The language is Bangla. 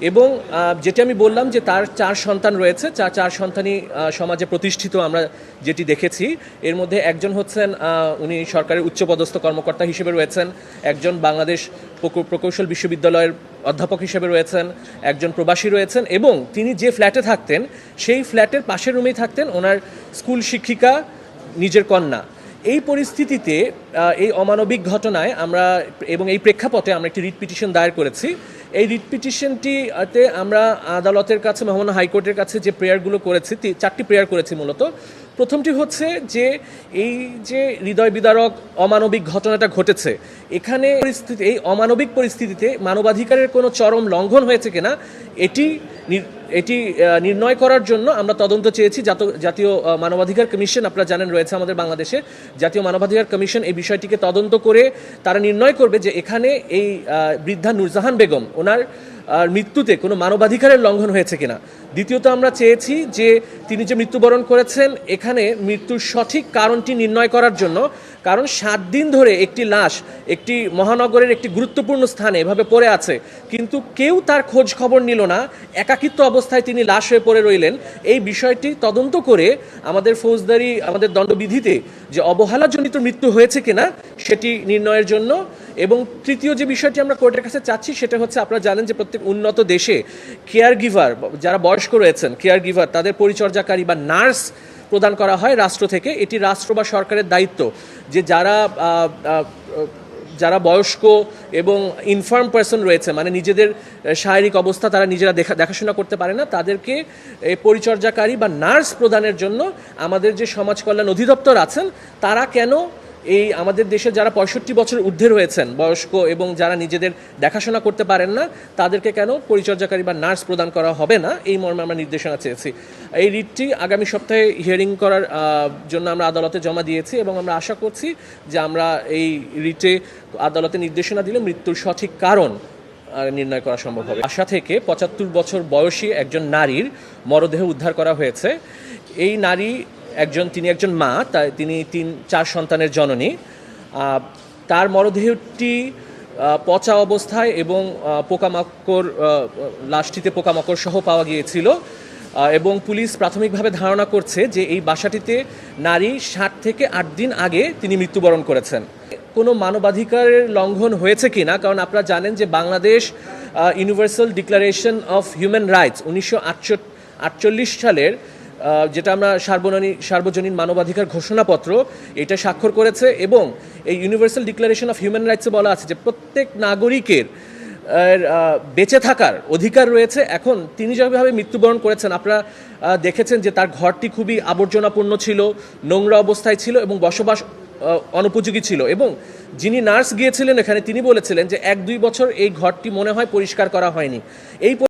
এবং যেটি আমি বললাম যে তার 4 সন্তান রয়েছে, চার সন্তানই সমাজে প্রতিষ্ঠিত আমরা যেটি দেখেছি। এর মধ্যে একজন হচ্ছেন উনি সরকারের উচ্চপদস্থ কর্মকর্তা হিসেবে রয়েছেন, একজন বাংলাদেশ প্রকৌশল বিশ্ববিদ্যালয়ের অধ্যাপক হিসেবে রয়েছেন, একজন প্রবাসী রয়েছেন, এবং তিনি যে ফ্ল্যাটে থাকতেন সেই ফ্ল্যাটের পাশের রুমেই থাকতেন ওনার স্কুল শিক্ষিকা, নিজের কন্যা। এই পরিস্থিতিতে এই অমানবিক ঘটনায় আমরা এবং এই প্রেক্ষাপটে আমরা একটি রিট পিটিশন দায়ের করেছি। এই রিট পিটিশনটিতে আমরা আদালতের কাছে, মহামান্য হাইকোর্টের কাছে যে প্রেয়ারগুলো করেছি, 4টি প্রেয়ার করেছি মূলত। প্রথমটি হচ্ছে যে এই যে হৃদয় বিদারক অমানবিক ঘটনাটা ঘটেছে, এখানে এই অমানবিক পরিস্থিতিতে মানবাধিকারের কোনো চরম লঙ্ঘন হয়েছে কিনা এটি নির্ণয় করার জন্য আমরা তদন্ত চেয়েছি। জাতীয় মানবাধিকার কমিশন, আপনারা জানেন, রয়েছে আমাদের বাংলাদেশে। জাতীয় মানবাধিকার কমিশন এই বিষয়টিকে তদন্ত করে তারা নির্ণয় করবে যে এখানে এই বৃদ্ধা নূরজাহান বেগম ওনার মৃত্যুতে কোনো মানবাধিকারের লঙ্ঘন হয়েছে কিনা। দ্বিতীয়ত আমরা চেয়েছি যে তিনি যে মৃত্যুবরণ করেছেন এখানে মৃত্যুর সঠিক কারণটি নির্ণয় করার জন্য, কারণ 7 দিন ধরে একটি লাশ একটি মহানগরের একটি গুরুত্বপূর্ণ স্থানে এভাবে পড়ে আছে, কিন্তু কেউ তার খোঁজ খবর নিল না, একাকিত্ব অবস্থায় তিনি লাশ হয়ে পড়ে রইলেন। এই বিষয়টি তদন্ত করে আমাদের দণ্ডবিধিতে যে অবহেলাজনিত মৃত্যু হয়েছে কিনা সেটি নির্ণয়ের জন্য। এবং তৃতীয় যে বিষয়টি আমরা কোর্টের কাছে চাচ্ছি সেটা হচ্ছে, আপনারা জানেন যে প্রত্যেক উন্নত দেশে কেয়ার গিভার, যারা বয়স্ক রয়েছেন, কেয়ার গিভার, তাদের পরিচর্যাকারী বা নার্স প্রদান করা হয় রাষ্ট্র থেকে। এটি রাষ্ট্র বা সরকারের দায়িত্ব যে যারা বয়স্ক এবং ইনফার্ম পার্সন রয়েছে, মানে নিজেদের শারীরিক অবস্থা তারা নিজেরা দেখাশোনা করতে পারে না, তাদেরকে পরিচর্যাকারী বা নার্স প্রদানের জন্য আমাদের যে সমাজ কল্যাণ অধিদপ্তর আছেন, তারা কেন এই আমাদের দেশে যারা 65 বছর ঊর্ধ্বে রয়েছেন বয়স্ক এবং যারা নিজেদের দেখাশোনা করতে পারেন না, তাদেরকে কেন পরিচর্যাকারী বা নার্স প্রদান করা হবে না, এই মর্মে আমরা নির্দেশনা চেয়েছি। এই রিটটি আগামী সপ্তাহে হিয়ারিং করার জন্য আমরা আদালতে জমা দিয়েছি এবং আমরা আশা করছি যে আমরা এই রিটে আদালতে নির্দেশনা দিলে মৃত্যুর সঠিক কারণ নির্ণয় করা সম্ভব হবে। আশা থেকে 75 বছর বয়সী একজন নারীর মরদেহ উদ্ধার করা হয়েছে। এই নারী তিনি একজন মা, তিনি 4 সন্তানের জননী। তার মরদেহটি পচা অবস্থায় এবং লাশটিতে পোকামাকড় সহ পাওয়া গিয়েছিল এবং পুলিশ প্রাথমিকভাবে ধারণা করছে যে এই বাসাটিতে নারী 7 থেকে 8 দিন আগে তিনি মৃত্যুবরণ করেছেন। কোনো মানবাধিকারের লঙ্ঘন হয়েছে কি না, কারণ আপনারা জানেন যে Bangladesh universal declaration of human rights 1948 সালের, যেটা আমরা সার্বজনীন মানবাধিকার ঘোষণাপত্র, এটা স্বাক্ষর করেছে। এবং এই ইউনিভার্সাল ডিক্লারেশন অফ হিউম্যান রাইটসে বলা আছে যে প্রত্যেক নাগরিকের বেঁচে থাকার অধিকার রয়েছে। এখন তিনি যেভাবে মৃত্যুবরণ করেছেন, আপনারা দেখেছেন যে তার ঘরটি খুবই আবর্জনাপূর্ণ ছিল, নোংরা অবস্থায় ছিল এবং বসবাস অনুপযোগী ছিল। এবং যিনি নার্স গিয়েছিলেন এখানে, তিনি বলেছিলেন যে 1-2 বছর এই ঘরটি মনে হয় পরিষ্কার করা হয়নি। এই